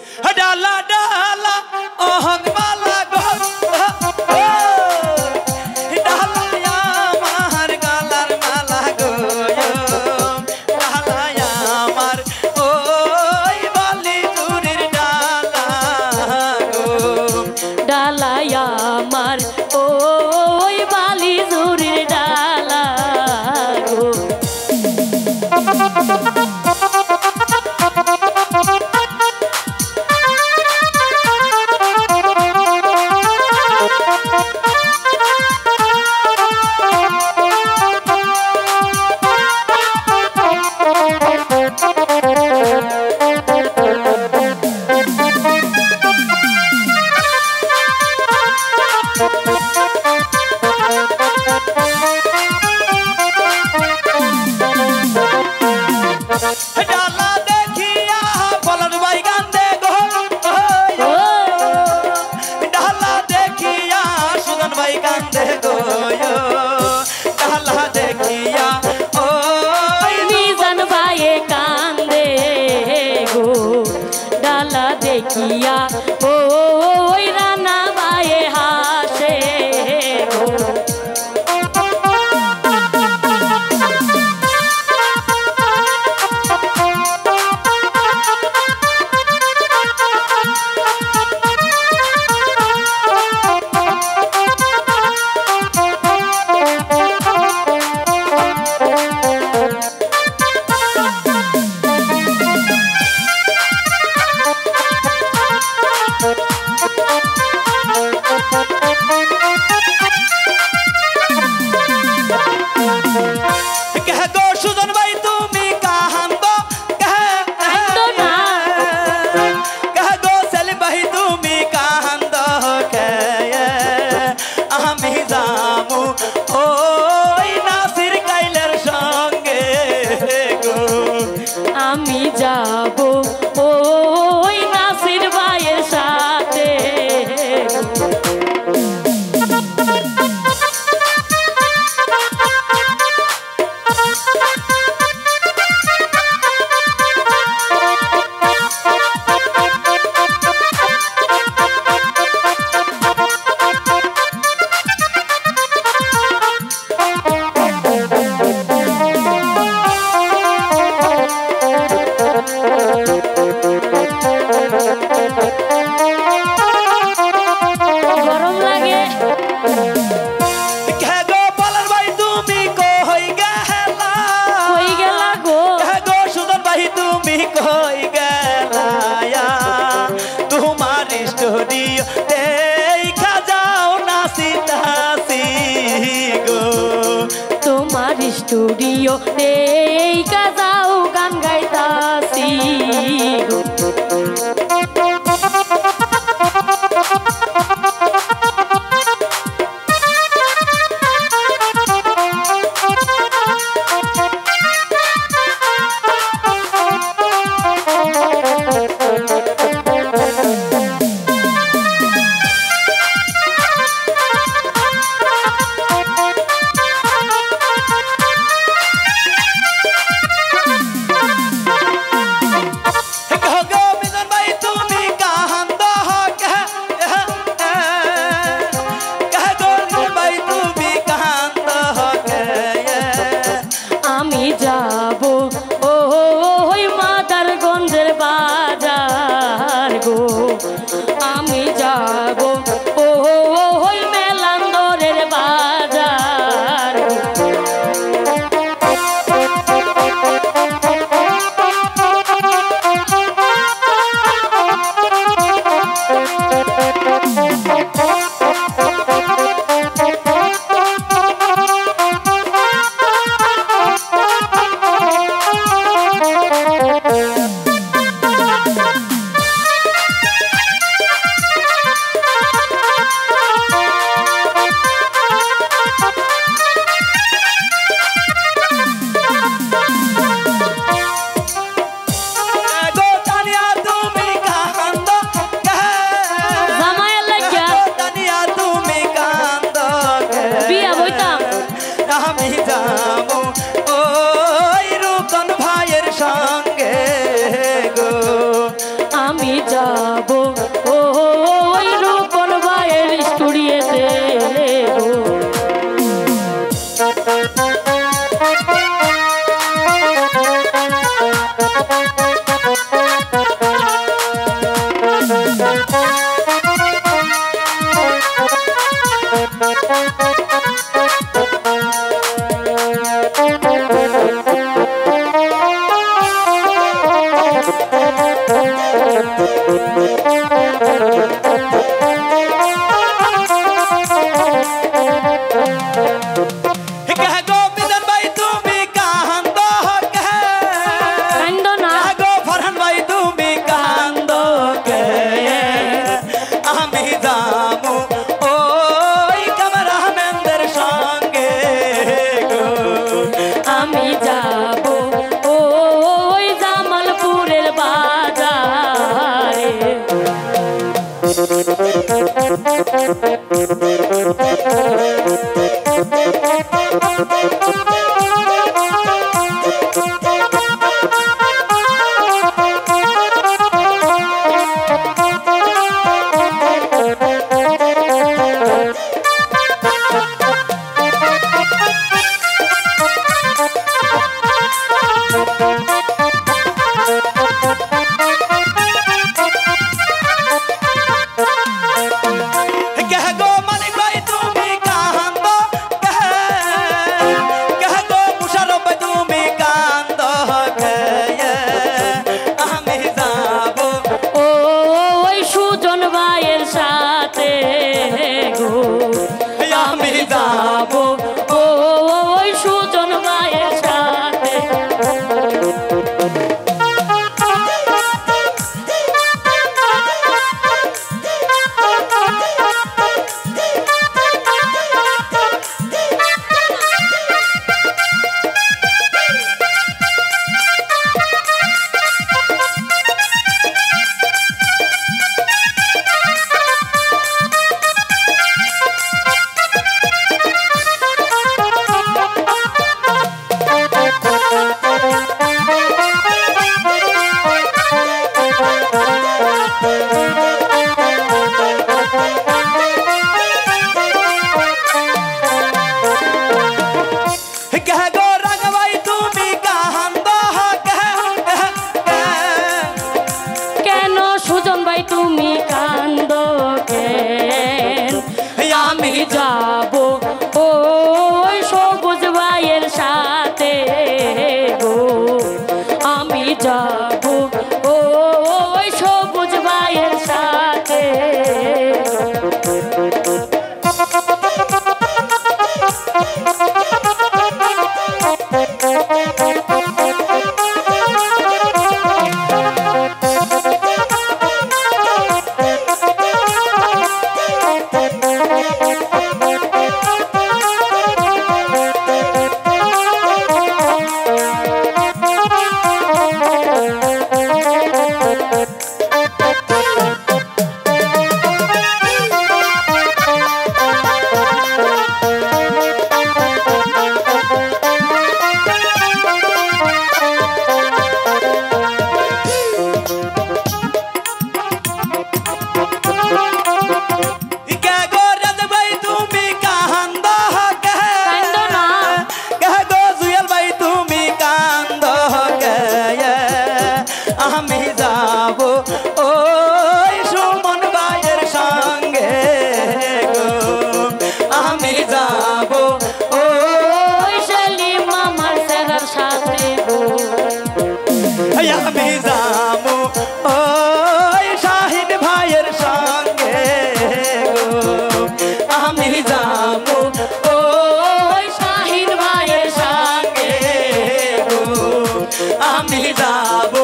डाला डाला ओहंग माला गो डाला मार गालार माला गो डाला मार ओई बाली चूड़िर डाला गो डाला मार ओई बाली चूड़िर डाला गो डाला देखिया बोलन भाई गांधे गो डाला देखिया सुदन भाई गांधे गो डाला देखिया ओ निजन भाई कांदे गो डाला देखिया ओ राना भाई हासे गो कह गो सुदन भाई तुमी कहां दो कह गो सेल भाई तुमी कहां दो आमी जामु ओई नासिर काइलेर संगे गो आमी जाबो ओई नासिर भाইয়ের সাথে গরম লাগে कह गो बोलन भाई तुमी कोई गेला কই গেলা গো कह गो सुदन भाई तुमी कोई गेला या तुम्हारी स्टोरी देखा जाओ नासी नासी गो তোমার স্টুডিও দেখা যাও গান গাইতাছি গো कह गो मिलन भाई तुमी कहां दो कह गो मिलन भाई तुमी कहां दो আমি যাব ওই মাদারগঞ্জের বাজার গো আমি যাব ওই মেলান্দরের বাজার যাব ওই রূপন ভাইয়ের স্টুডিওতে গো। कह गो मिलन भाई तुम्हें कांदो कह কান্দো না कह गो फरहान भाई तुम्हें कांदो कह आमी जामु ओई कमरा मेंदर संगे गो আমি যাব ওই জামালপুরের বাজারে। कह गो मालिक भाई तुम्हें कांदो कह गो मुशर्रफ भाई तुम्हें कांदो कह आमी जाबो ওই সুজন ভাইয়ের সাথে গো आमी जाबो ওই সুজন ভাইয়ের সাথে। कह गो रंग भाई तुम्हें कांदो কেন সুজন ভাই তুমি কান্দো কেন? আমি যাব ওই সবুজ ভাইয়ের সাথে গো। আমি যাব ওই সবুজ ভাইয়ের সাথে। कह गो रंग भाई तुम्हें कांदो কান্দো না कह गो जुयल भाई तुम्हें कांदो कह आमी जाबो ओई सुमन भाइয়ের संगे गो आमी जाबो ওই সেলিম মামার সেরার সাথে গো। আমি যাবো ওই শাহিন ভাইয়ের সঙ্গে গো আমি যাবো ওই শাহিন ভাইয়ের সাথে গো আমি যাবো